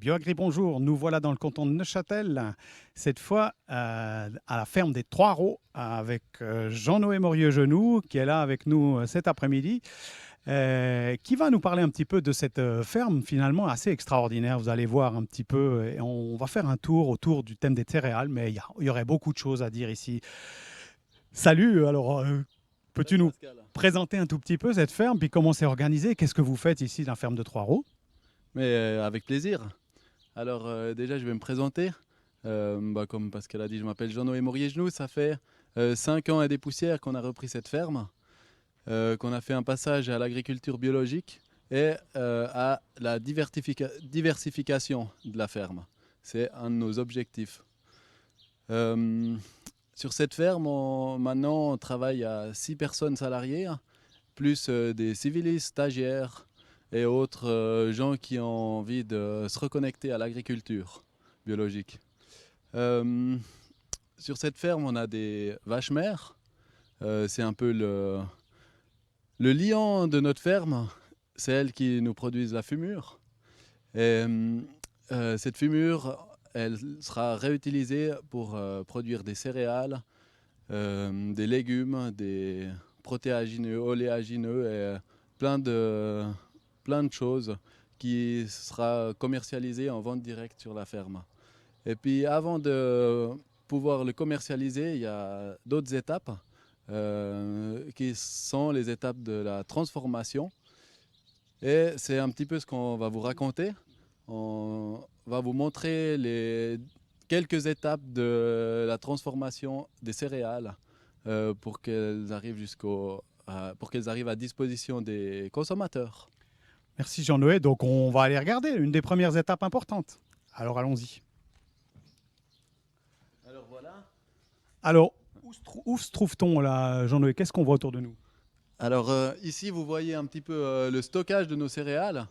BioAgri, bonjour. Nous voilà dans le canton de Neuchâtel, cette fois à la ferme des Trois Raux avec Jean-Noé Morieux-Genoux qui est là avec nous cet après-midi, qui va nous parler un petit peu de cette ferme finalement assez extraordinaire. Vous allez voir un petit peu et on va faire un tour autour du thème des céréales, mais il y aurait beaucoup de choses à dire ici. Salut, alors peux-tu Salut nous Pascal. présenter un tout petit peu cette ferme, puis comment c'est organisé? Qu'est-ce que vous faites ici dans la ferme de Trois Raux? Mais avec plaisir. Alors déjà, je vais me présenter. Comme Pascal a dit, je m'appelle Jean-Noé Morier-Genoux. Ça fait 5 ans et des poussières qu'on a repris cette ferme, qu'on a fait un passage à l'agriculture biologique et à la diversification de la ferme. C'est un de nos objectifs. Euh, sur cette ferme, maintenant, on travaille à 6 personnes salariées, plus des civilistes, stagiaires et autres gens qui ont envie de se reconnecter à l'agriculture biologique. Euh, sur cette ferme, on a des vaches mères. C'est un peu le lion de notre ferme. C'est elles qui nous produisent la fumure. Et cette fumure, elle sera réutilisée pour produire des céréales, des légumes, des protéagineux, oléagineux et plein de, plein de choses qui sera commercialisé en vente directe sur la ferme. Et puis avant de pouvoir le commercialiser, il y a d'autres étapes qui sont les étapes de la transformation. Et c'est un petit peu ce qu'on va vous raconter. On va vous montrer les quelques étapes de la transformation des céréales pour qu'elles arrivent pour qu'elles arrivent à disposition des consommateurs. Merci Jean-Noé. Donc on va aller regarder une des premières étapes importantes. Alors allons-y. Alors voilà. Alors, où se trouve-t-on là, Jean-Noé? Qu'est-ce qu'on voit autour de nous? Alors ici, vous voyez un petit peu le stockage de nos céréales.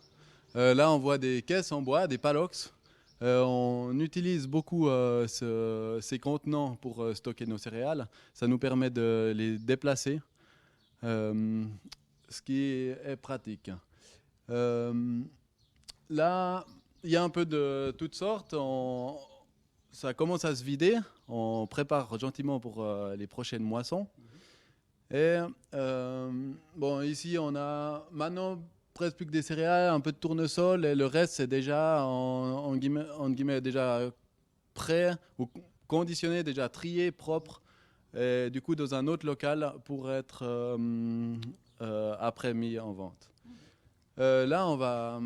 Là, on voit des caisses en bois, des palox. On utilise beaucoup ces contenants pour stocker nos céréales. Ça nous permet de les déplacer, euh, ce qui est pratique. Euh, Là, il y a un peu de toutes sortes. Ça commence à se vider. On prépare gentiment pour les prochaines moissons. Et bon, ici, on a maintenant presque plus que des céréales, un peu de tournesol, et le reste, c'est déjà en guillemets, déjà prêt ou conditionné, déjà trié, propre, et du coup dans un autre local pour être après mis en vente. Là, on va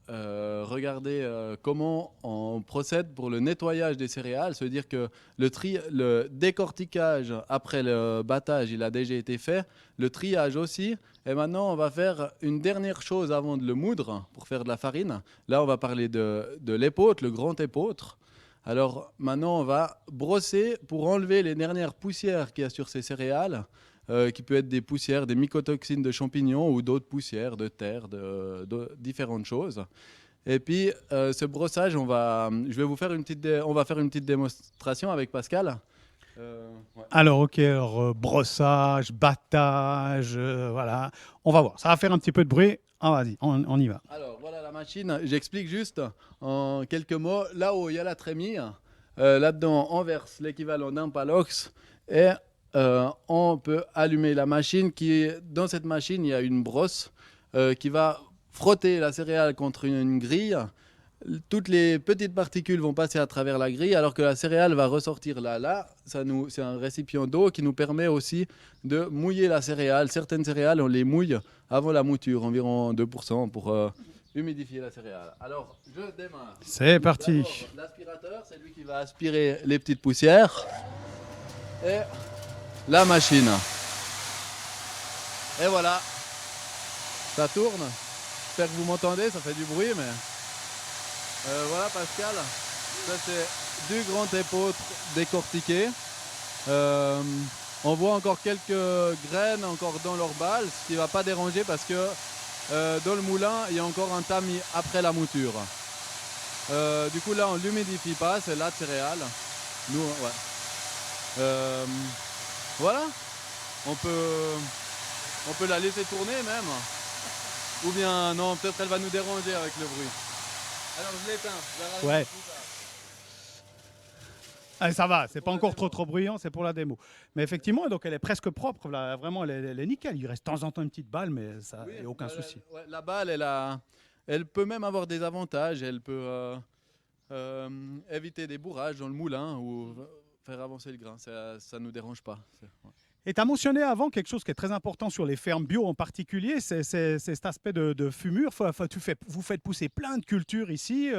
regarder comment on procède pour le nettoyage des céréales. Ça veut dire que le décortiquage après le battage, il a déjà été fait. Le triage aussi. Et maintenant, on va faire une dernière chose avant de le moudre pour faire de la farine. Là, on va parler de l'épeautre, le grand épeautre. Alors maintenant, on va brosser pour enlever les dernières poussières qu'il y a sur ces céréales, qui peut être des poussières, des mycotoxines de champignons ou d'autres poussières de terre, de différentes choses. Et puis, ce brossage, on va faire une petite démonstration avec Pascal. Ouais. Alors, ok, alors, brossage, battage, voilà. On va voir. Ça va faire un petit peu de bruit. Ah, vas-y, on y va. Alors, voilà la machine. J'explique juste en quelques mots. Là-haut, il y a la trémie. Là-dedans, on verse l'équivalent d'un palox et on peut allumer la machine. Dans cette machine, il y a une brosse qui va frotter la céréale contre une grille. Toutes les petites particules vont passer à travers la grille alors que la céréale va ressortir là. Là, c'est un récipient d'eau qui nous permet aussi de mouiller la céréale. Certaines céréales, on les mouille avant la mouture, environ 2% pour humidifier la céréale. Alors, je démarre. C'est D'abord, parti. l'aspirateur, c'est lui qui va aspirer les petites poussières. Et la machine. Et voilà, ça tourne. J'espère que vous m'entendez, ça fait du bruit, mais... voilà Pascal, ça c'est du grand épeautre décortiqué. Euh, on voit encore quelques graines encore dans leur balle, ce qui ne va pas déranger parce que dans le moulin il y a encore un tamis après la mouture. Du coup là on ne l'humidifie pas, c'est là de céréales. Nous, ouais. Euh, voilà, on peut la laisser tourner même. Ou bien non, peut-être elle va nous déranger avec le bruit. Alors je l'éteins. Ouais. Ah, ça va, c'est pas encore trop bruyant, c'est pour la démo. Mais effectivement, donc elle est presque propre, là, vraiment, elle est nickel. Il reste de temps en temps une petite balle, mais ça, Oui, n'y a aucun souci. la balle, elle peut même avoir des avantages. Elle peut éviter des bourrages dans le moulin ou faire avancer le grain. Ça nous dérange pas. Ouais. Et tu as mentionné avant quelque chose qui est très important sur les fermes bio en particulier, c'est cet aspect de fumure. Vous faites pousser plein de cultures ici,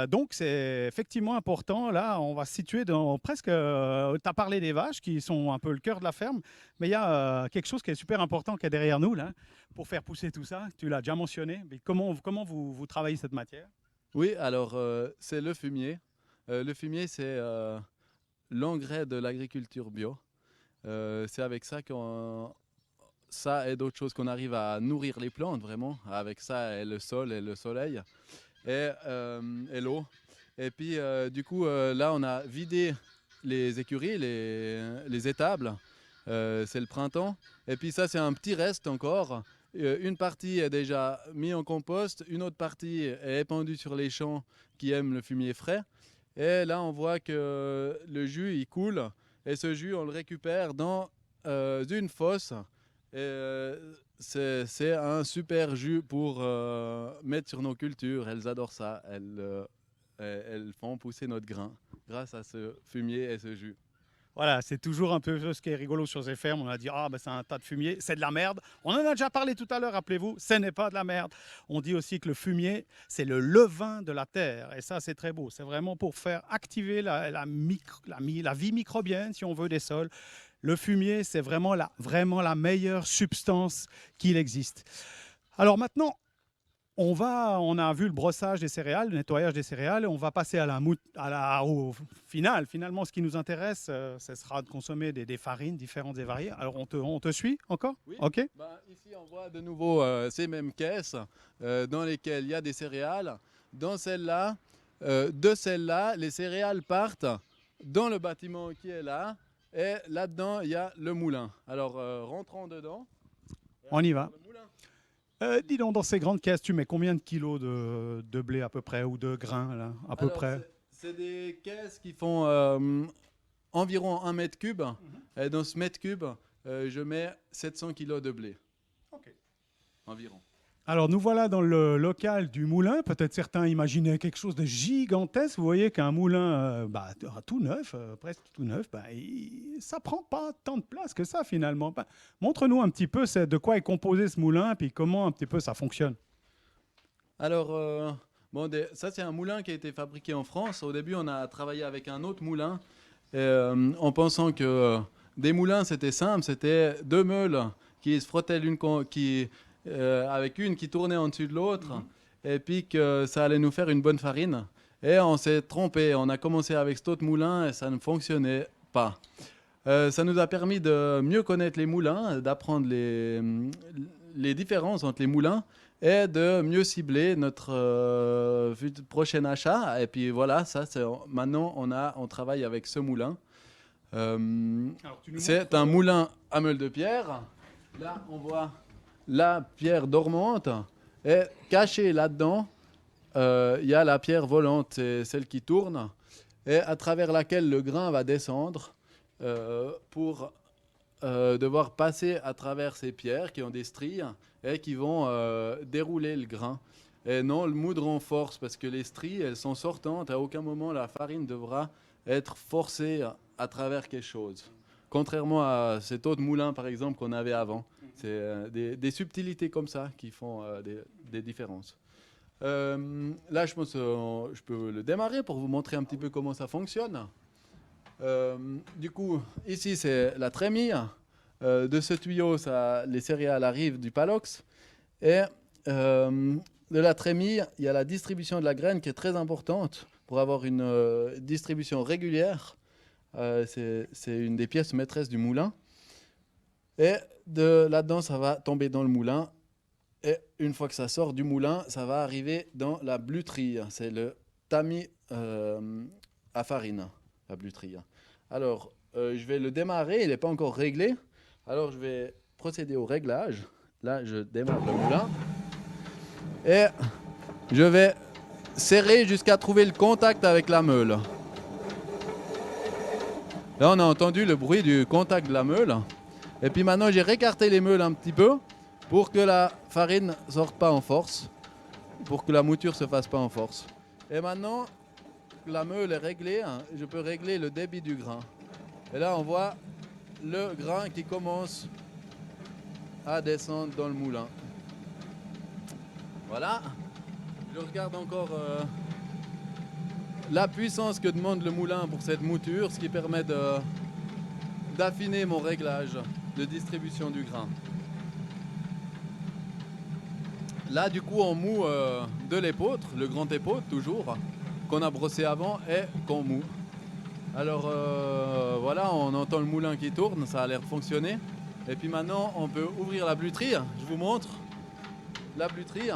donc c'est effectivement important. Là, on va se situer dans presque... tu as parlé des vaches qui sont un peu le cœur de la ferme, mais il y a quelque chose qui est super important qui est derrière nous, là, pour faire pousser tout ça. Tu l'as déjà mentionné, mais comment vous travaillez cette matière? Oui, alors c'est le fumier. Le fumier, c'est l'engrais de l'agriculture bio. C'est avec ça ça et d'autres choses qu'on arrive à nourrir les plantes vraiment. Avec ça et le sol et le soleil et l'eau. Et puis du coup là on a vidé les écuries, les étables. C'est le printemps. Et puis ça c'est un petit reste encore. Une partie est déjà mise en compost, une autre partie est épandue sur les champs qui aiment le fumier frais. Et là on voit que le jus il coule. Et ce jus, on le récupère dans une fosse. C'est un super jus pour mettre sur nos cultures. Elles adorent ça. Elles font pousser notre grain grâce à ce fumier et ce jus. Voilà, c'est toujours un peu ce qui est rigolo sur ces fermes. On a dit, ah, ben, c'est un tas de fumier, c'est de la merde. On en a déjà parlé tout à l'heure, rappelez-vous, ce n'est pas de la merde. On dit aussi que le fumier, c'est le levain de la terre. Et ça, c'est très beau. C'est vraiment pour faire activer la vie microbienne, si on veut, des sols. Le fumier, c'est vraiment la meilleure substance qu'il existe. Alors maintenant, on a vu le brossage des céréales, le nettoyage des céréales. On va passer au final. Finalement, ce qui nous intéresse, ce sera de consommer des farines différentes et variées. Alors, on te suit encore? Oui. OK. Ici, on voit de nouveau ces mêmes caisses dans lesquelles il y a des céréales. Dans celle-là, de celle-là, les céréales partent dans le bâtiment qui est là. Et là-dedans, il y a le moulin. Alors, rentrons dedans. On y va. Le moulin. Dis donc, dans ces grandes caisses, tu mets combien de kilos de blé à peu près, ou de grains, là, à peu près? C'est des caisses qui font environ 1 mètre cube. Et dans ce mètre cube, je mets 700 kilos de blé. OK. Environ. Alors, nous voilà dans le local du moulin. Peut-être certains imaginaient quelque chose de gigantesque. Vous voyez qu'un moulin tout neuf, presque tout neuf, ça prend pas tant de place que ça finalement. Montre-nous un petit peu de quoi est composé ce moulin, puis comment un petit peu ça fonctionne. Alors, ça c'est un moulin qui a été fabriqué en France. Au début, on a travaillé avec un autre moulin en pensant que des moulins c'était simple, c'était deux meules qui se frottaient avec une qui tournait en dessus de l'autre, et puis que ça allait nous faire une bonne farine. Et on s'est trompé, on a commencé avec cet autre moulin et ça ne fonctionnait pas. Ça nous a permis de mieux connaître les moulins, d'apprendre les différences entre les moulins et de mieux cibler notre prochain achat. Et puis voilà, maintenant on travaille avec ce moulin. C'est un moulin à meule de pierre. Là, on voit la pierre dormante, et cachée là-dedans, il y a la pierre volante, c'est celle qui tourne, et à travers laquelle le grain va descendre pour devoir passer à travers ces pierres qui ont des stries et qui vont dérouler le grain. Et non, le moudre en force, parce que les stries, elles sont sortantes. À aucun moment, la farine devra être forcée à travers quelque chose. Contrairement à cet autre moulin, par exemple, qu'on avait avant. C'est des subtilités comme ça qui font des différences. Là, je pense que je peux le démarrer pour vous montrer un petit peu comment ça fonctionne. Du coup, ici, c'est la trémie. De ce tuyau, les céréales arrivent du palox. Et de la trémie, il y a la distribution de la graine qui est très importante pour avoir une distribution régulière. C'est une des pièces maîtresses du moulin. Et de là-dedans, ça va tomber dans le moulin. Et une fois que ça sort du moulin, ça va arriver dans la bluterie. C'est le tamis à farine, la bluterie. Alors, je vais le démarrer. Il n'est pas encore réglé. Alors, je vais procéder au réglage. Là, je démarre le moulin. Et je vais serrer jusqu'à trouver le contact avec la meule. Là, on a entendu le bruit du contact de la meule. Et puis maintenant, j'ai récarté les meules un petit peu pour que la farine ne sorte pas en force, pour que la mouture se fasse pas en force. Et maintenant, la meule est réglée, hein, je peux régler le débit du grain. Et là, on voit le grain qui commence à descendre dans le moulin. Voilà. Je regarde encore la puissance que demande le moulin pour cette mouture, ce qui permet d'affiner mon réglage de distribution du grain. Là, du coup, on moud de l'épeautre, le grand épeautre toujours, qu'on a brossé avant et qu'on moud. Alors voilà, on entend le moulin qui tourne, ça a l'air de fonctionner. Et puis maintenant, on peut ouvrir la bluterie. Je vous montre la bluterie.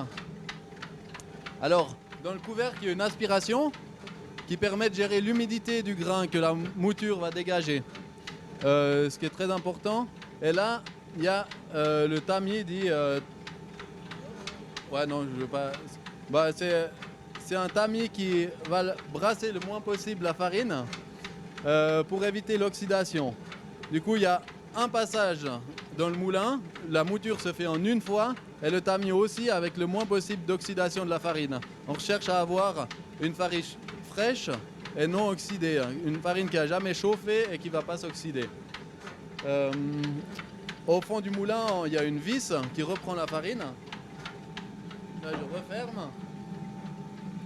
Alors, dans le couvercle, il y a une aspiration qui permet de gérer l'humidité du grain que la mouture va dégager. Ce qui est très important. Et là, il y a le tamis dit... Ouais, non, je veux pas... Bah, c'est un tamis qui va brasser le moins possible la farine pour éviter l'oxydation. Du coup, il y a un passage dans le moulin, la mouture se fait en une fois, et le tamis aussi avec le moins possible d'oxydation de la farine. On recherche à avoir une farine fraîche et non oxydée, une farine qui n'a jamais chauffé et qui ne va pas s'oxyder. Au fond du moulin, il y a une vis qui reprend la farine. Là, je referme.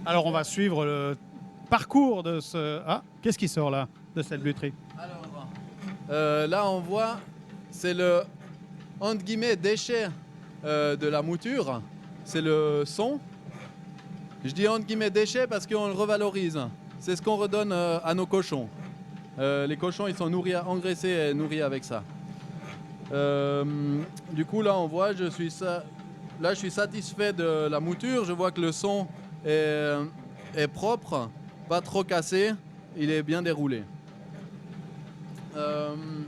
Alors, on va suivre le parcours de ce... Ah, qu'est-ce qui sort là, de cette bluterie? Alors, là, on voit, c'est le, entre guillemets, déchet de la mouture. C'est le son. Je dis entre guillemets déchet parce qu'on le revalorise. C'est ce qu'on redonne à nos cochons. Les cochons, ils sont nourris, engraissés et nourris avec ça. Du coup, là, on voit, je suis satisfait de la mouture. Je vois que le son est propre, pas trop cassé. Il est bien déroulé.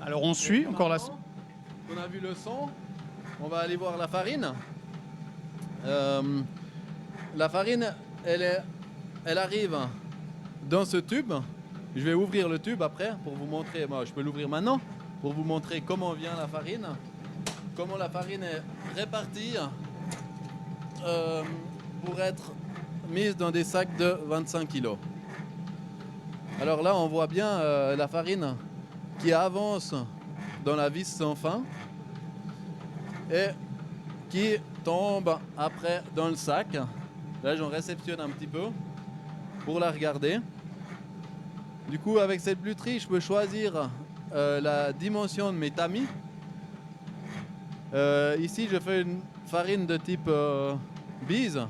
Alors, on suit encore là. On a vu le son. On va aller voir la farine. La farine, elle arrive dans ce tube. Je vais ouvrir le tube après pour vous montrer. Moi, je peux l'ouvrir maintenant pour vous montrer comment vient la farine, comment la farine est répartie pour être mise dans des sacs de 25 kg. Alors là, on voit bien la farine qui avance dans la vis sans fin et qui tombe après dans le sac. Là, j'en réceptionne un petit peu pour la regarder. Du coup, avec cette bluterie, je peux choisir la dimension de mes tamis. Ici, je fais une farine de type bise.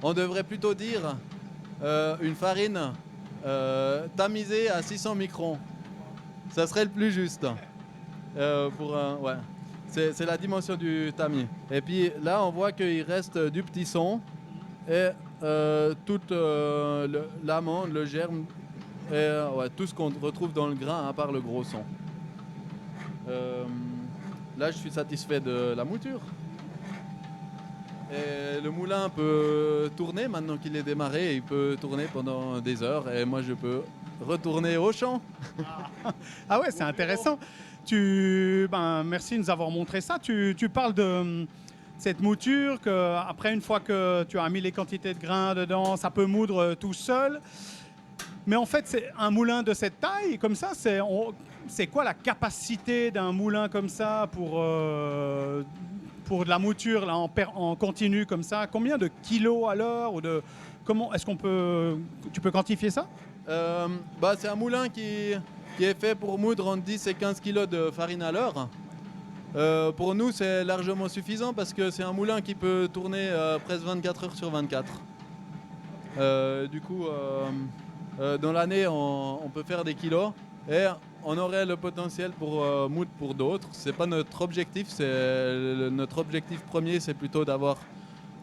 On devrait plutôt dire une farine tamisée à 600 microns. Ça serait le plus juste. Ouais. C'est la dimension du tamis. Et puis là, on voit qu'il reste du petit son et toute l'amande, le germe, et ouais, tout ce qu'on retrouve dans le grain à part le gros son. Là, je suis satisfait de la mouture. Et le moulin peut tourner maintenant qu'il est démarré. Il peut tourner pendant des heures et moi, je peux retourner au champ. Ah ouais, c'est intéressant. Merci de nous avoir montré ça. Tu parles de cette mouture qu'après, une fois que tu as mis les quantités de grains dedans, ça peut moudre tout seul. Mais en fait, c'est un moulin de cette taille, comme ça, c'est quoi la capacité d'un moulin comme ça pour de la mouture là, en continu comme ça? Combien de kilos à l'heure comment est-ce tu peux quantifier ça? C'est un moulin qui est fait pour moudre entre 10 et 15 kg de farine à l'heure. Pour nous, c'est largement suffisant parce que c'est un moulin qui peut tourner presque 24 heures sur 24. Du coup, dans l'année, on peut faire des kilos et on aurait le potentiel pour moudre pour d'autres. C'est pas notre objectif. Notre objectif premier, c'est plutôt d'avoir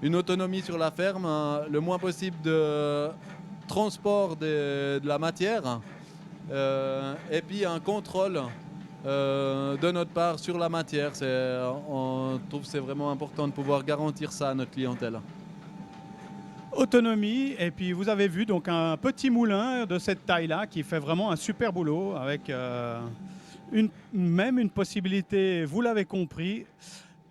une autonomie sur la ferme, le moins possible de transport de la matière et puis un contrôle de notre part sur la matière. On trouve que c'est vraiment important de pouvoir garantir ça à notre clientèle. Autonomie, et puis vous avez vu donc un petit moulin de cette taille-là qui fait vraiment un super boulot avec même une possibilité, vous l'avez compris,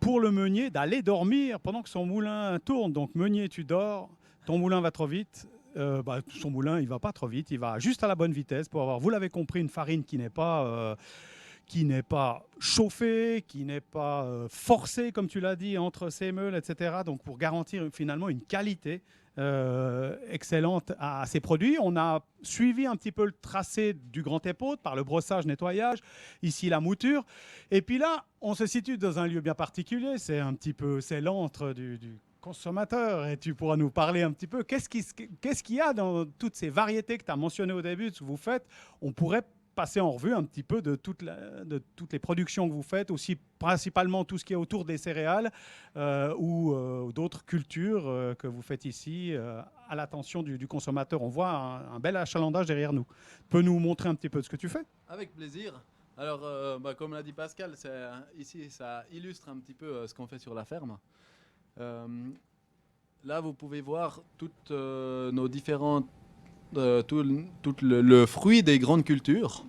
pour le meunier d'aller dormir pendant que son moulin tourne. Donc meunier, tu dors, ton moulin va trop vite. Son moulin, il va pas trop vite, il va juste à la bonne vitesse pour avoir, vous l'avez compris, une farine qui n'est pas chauffée, qui n'est pas forcée, comme tu l'as dit, entre ses meules, etc. Donc pour garantir finalement une qualité excellente à ces produits. On a suivi un petit peu le tracé du grand épaule par le brossage, nettoyage, ici la mouture. Et puis là, on se situe dans un lieu bien particulier, c'est l'antre du consommateur, et tu pourras nous parler un petit peu. Qu'est-ce qu'il y a dans toutes ces variétés que tu as mentionnées au début, ce que vous faites? On pourrait passer en revue un petit peu de toutes les productions que vous faites, aussi principalement tout ce qui est autour des céréales ou d'autres cultures que vous faites ici à l'attention du consommateur. On voit un bel achalandage derrière nous. Tu peux nous montrer un petit peu de ce que tu fais? Avec plaisir. Alors, comme l'a dit Pascal, ici, ça illustre un petit peu ce qu'on fait sur la ferme. Là, vous pouvez voir toutes nos différentes tout le fruit des grandes cultures.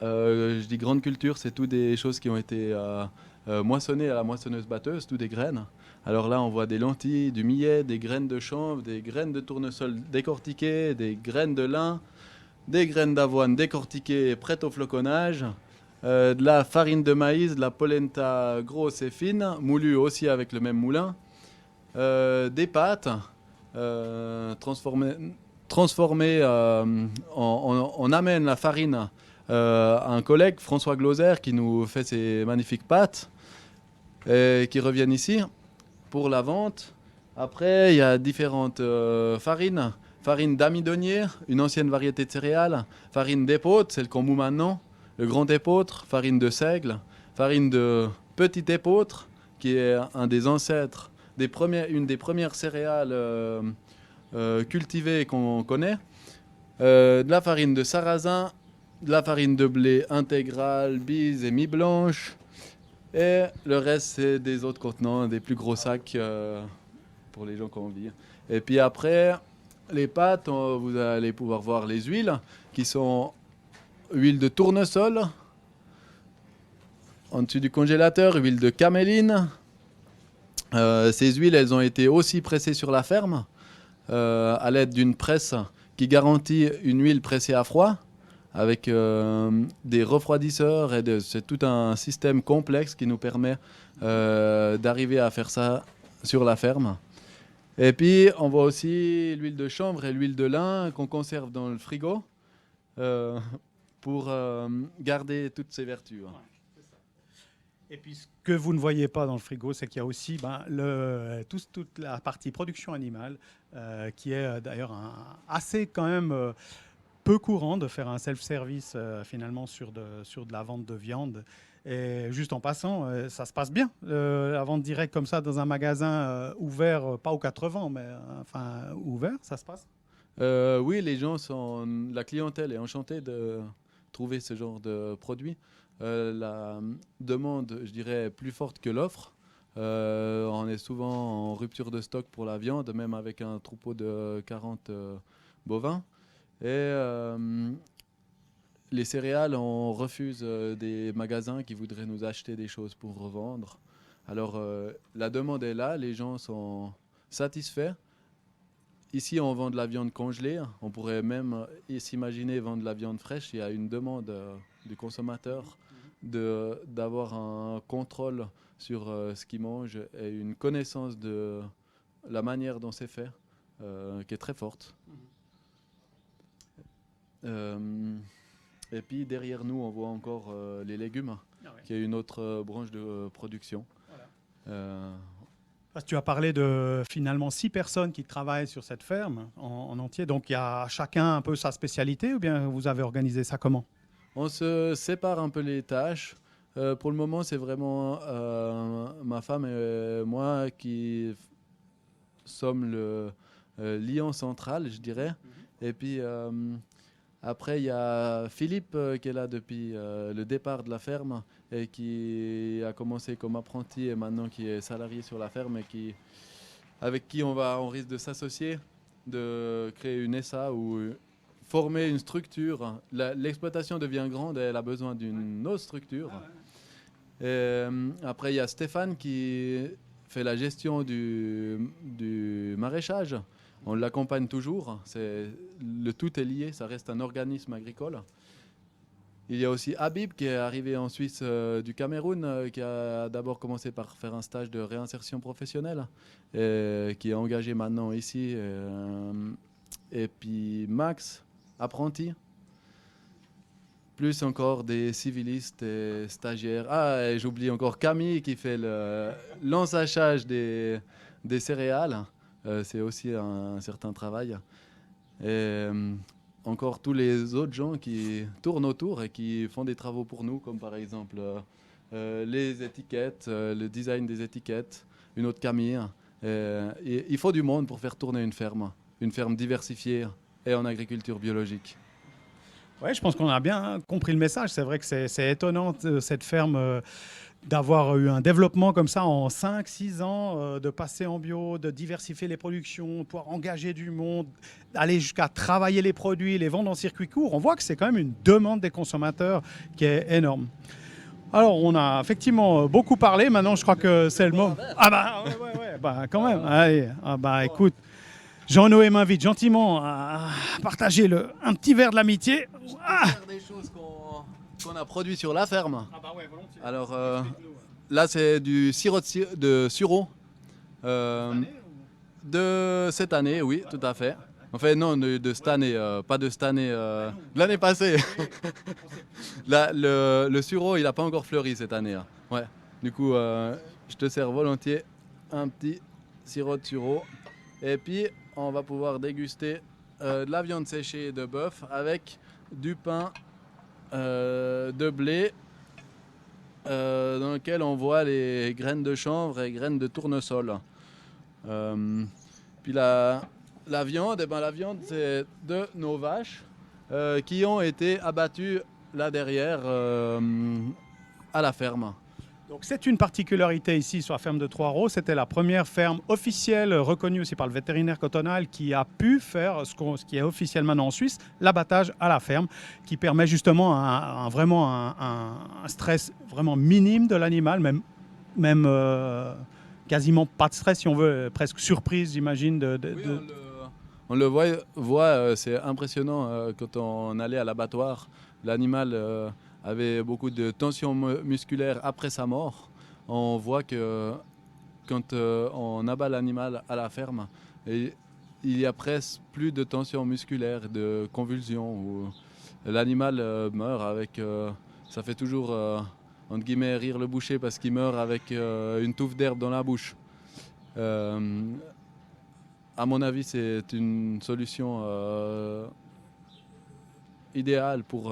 Je dis grandes cultures, c'est toutes des choses qui ont été moissonnées à la moissonneuse-batteuse, toutes des graines. Alors là, on voit des lentilles, du millet, des graines de chanvre, des graines de tournesol décortiquées, des graines de lin, des graines d'avoine décortiquées, prêtes au floconnage, de la farine de maïs, de la polenta grosse et fine, moulue aussi avec le même moulin, des pâtes transformées. On amène la farine à un collègue, François Glauser, qui nous fait ces magnifiques pâtes et qui reviennent ici pour la vente. Après, il y a différentes farines. Farine d'amidonnier, une ancienne variété de céréales. Farine d'épeautre, celle qu'on moue maintenant. Le grand épeautre, farine de seigle. Farine de petit épeautre, qui est un des ancêtres, une des premières céréales cultivées qu'on connaît. De la farine de sarrasin, de la farine de blé intégrale, bise et mi-blanche. Et le reste, c'est des autres contenants, des plus gros sacs pour les gens qui ont envie. Et puis après, les pâtes, vous allez pouvoir voir les huiles, qui sont huile de tournesol, en dessus du congélateur, huile de caméline. Ces huiles, elles ont été aussi pressées sur la ferme, à l'aide d'une presse qui garantit une huile pressée à froid, avec des refroidisseurs, c'est tout un système complexe qui nous permet d'arriver à faire ça sur la ferme. Et puis, on voit aussi l'huile de chanvre et l'huile de lin qu'on conserve dans le frigo pour garder toutes ces vertus. Et puis, ce que vous ne voyez pas dans le frigo, c'est qu'il y a aussi toute la partie production animale, qui est d'ailleurs assez quand même peu courant de faire un self-service finalement sur de la vente de viande. Et juste en passant, ça se passe bien. La vente directe comme ça dans un magasin ouvert, pas aux 80, mais enfin ouvert, ça se passe? Oui, la clientèle est enchantée de trouver ce genre de produit. La demande, je dirais, est plus forte que l'offre. On est souvent en rupture de stock pour la viande, même avec un troupeau de 40 bovins. Et les céréales, on refuse des magasins qui voudraient nous acheter des choses pour revendre. Alors, la demande est là, les gens sont satisfaits. Ici, on vend de la viande congelée. On pourrait même s'imaginer vendre de la viande fraîche. Il y a une demande du consommateur d'avoir un contrôle sur ce qu'il mange et une connaissance de la manière dont c'est fait qui est très forte. Et puis derrière nous, on voit encore les légumes, qui est une autre branche de production. Voilà. Parce que tu as parlé de finalement 6 personnes qui travaillent sur cette ferme en entier. Donc il y a chacun un peu sa spécialité, ou bien vous avez organisé ça comment? On se sépare un peu les tâches. Pour le moment, c'est vraiment ma femme et moi qui sommes le lion central, je dirais. Et puis après, il y a Philippe qui est là depuis le départ de la ferme et qui a commencé comme apprenti et maintenant qui est salarié sur la ferme et qui avec qui on risque de s'associer, de créer une SA ou former une structure. L'exploitation devient grande et elle a besoin d'une autre structure. Et, après, il y a Stéphane qui fait la gestion du maraîchage. On l'accompagne toujours. Le tout est lié, ça reste un organisme agricole. Il y a aussi Habib qui est arrivé en Suisse du Cameroun, qui a d'abord commencé par faire un stage de réinsertion professionnelle, et qui est engagé maintenant ici. Et puis Max, apprenti. Plus encore des civilistes et stagiaires. Ah, et j'oublie encore Camille qui fait l'ensachage des céréales. C'est aussi un certain travail. Et encore tous les autres gens qui tournent autour et qui font des travaux pour nous, comme par exemple les étiquettes, le design des étiquettes, une autre Camille. Et il faut du monde pour faire tourner une ferme diversifiée et en agriculture biologique. Ouais, je pense qu'on a bien compris le message. C'est vrai que c'est étonnant, cette ferme, d'avoir eu un développement comme ça en 5-6 ans, de passer en bio, de diversifier les productions, pouvoir engager du monde, aller jusqu'à travailler les produits, les vendre en circuit court. On voit que c'est quand même une demande des consommateurs qui est énorme. Alors, on a effectivement beaucoup parlé. Maintenant, je crois que c'est le moment. Ah bah ouais, bah quand même. Allez, ah bah écoute, Jean-Noé m'invite gentiment à partager un petit verre de l'amitié. Ah, faire des choses qu'on a produit sur la ferme. Ah bah ouais, volontiers. Alors là, c'est du sirop de sureau. De cette année, oui, tout à fait. Enfin, non, de cette année, pas de cette année, de l'année passée. Là, le sureau, il n'a pas encore fleuri cette année. Hein. Ouais. Du coup, je te sers volontiers un petit sirop de sureau. Et puis, on va pouvoir déguster de la viande séchée de bœuf avec du pain de blé dans lequel on voit les graines de chanvre et graines de tournesol. Puis la viande, la viande, c'est de nos vaches qui ont été abattues là derrière à la ferme. Donc c'est une particularité ici sur la ferme de Trois-Ros. C'était la première ferme officielle reconnue aussi par le vétérinaire cantonal qui a pu faire ce qui est officiel maintenant en Suisse, l'abattage à la ferme, qui permet justement vraiment un stress vraiment minime de l'animal, même quasiment pas de stress si on veut, presque surprise j'imagine. Oui, on le voit c'est impressionnant quand on allait à l'abattoir. L'animal avait beaucoup de tension musculaire après sa mort. On voit que quand on abat l'animal à la ferme, il y a presque plus de tension musculaire, de convulsions. Où l'animal meurt avec... ça fait toujours, entre guillemets, rire le boucher parce qu'il meurt avec une touffe d'herbe dans la bouche. À mon avis, c'est une solution idéale pour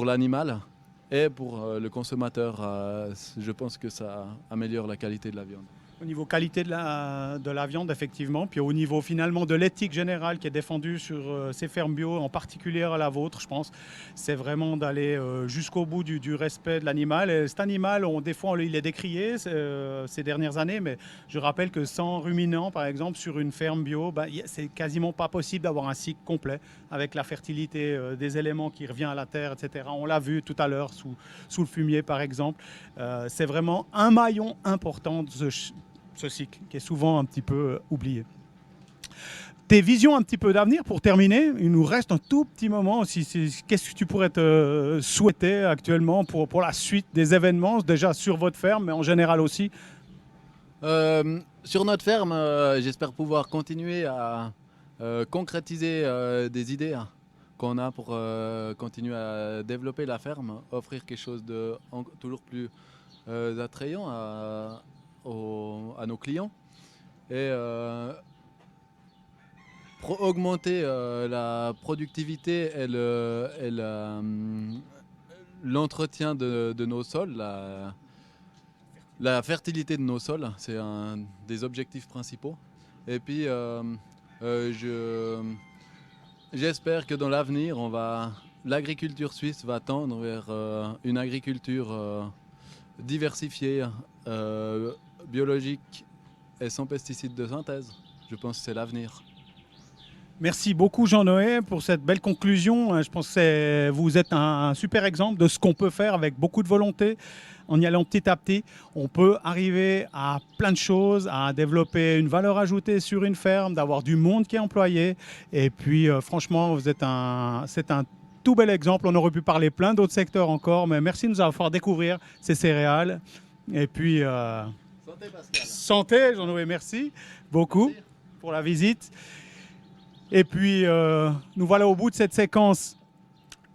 l'animal et pour le consommateur. Je pense que ça améliore la qualité de la viande. Au niveau qualité de la viande, effectivement, puis au niveau finalement de l'éthique générale qui est défendue sur ces fermes bio, en particulier à la vôtre, je pense, c'est vraiment d'aller jusqu'au bout du respect de l'animal. Et cet animal, des fois, il est décrié ces dernières années, mais je rappelle que sans ruminants, par exemple, sur une ferme bio, c'est quasiment pas possible d'avoir un cycle complet avec la fertilité des éléments qui revient à la terre, etc. On l'a vu tout à l'heure sous le fumier, par exemple. C'est vraiment un maillon important de ce cycle qui est souvent un petit peu oublié. Tes visions un petit peu d'avenir pour terminer, il nous reste un tout petit moment. Qu'est-ce que tu pourrais te souhaiter actuellement pour la suite des événements, déjà sur votre ferme, mais en général aussi? Sur notre ferme, j'espère pouvoir continuer à concrétiser des idées qu'on a pour continuer à développer la ferme, offrir quelque chose de toujours plus attrayant à nos clients et augmenter la productivité et l'entretien de nos sols, la fertilité de nos sols, c'est un des objectifs principaux. Et puis j'espère que dans l'avenir, l'agriculture suisse va tendre vers une agriculture diversifiée, biologique et sans pesticides de synthèse. Je pense que c'est l'avenir. Merci beaucoup Jean-Noé pour cette belle conclusion. Je pense que vous êtes un super exemple de ce qu'on peut faire avec beaucoup de volonté. En y allant petit à petit, on peut arriver à plein de choses, à développer une valeur ajoutée sur une ferme, d'avoir du monde qui est employé. Et puis franchement, c'est un tout bel exemple. On aurait pu parler plein d'autres secteurs encore, mais merci de nous avoir fait découvrir ces céréales. Et puis Santé Pascal. santé Jean-Noé, merci beaucoup pour la visite. Et puis, nous voilà au bout de cette séquence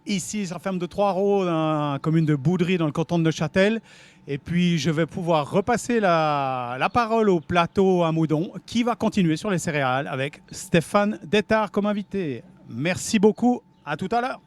ici sur la ferme de Trois-Raux, dans la commune de Boudry, dans le canton de Neuchâtel. Et puis, je vais pouvoir repasser la parole au plateau à Moudon, qui va continuer sur les céréales avec Stéphane Détard comme invité. Merci beaucoup, à tout à l'heure.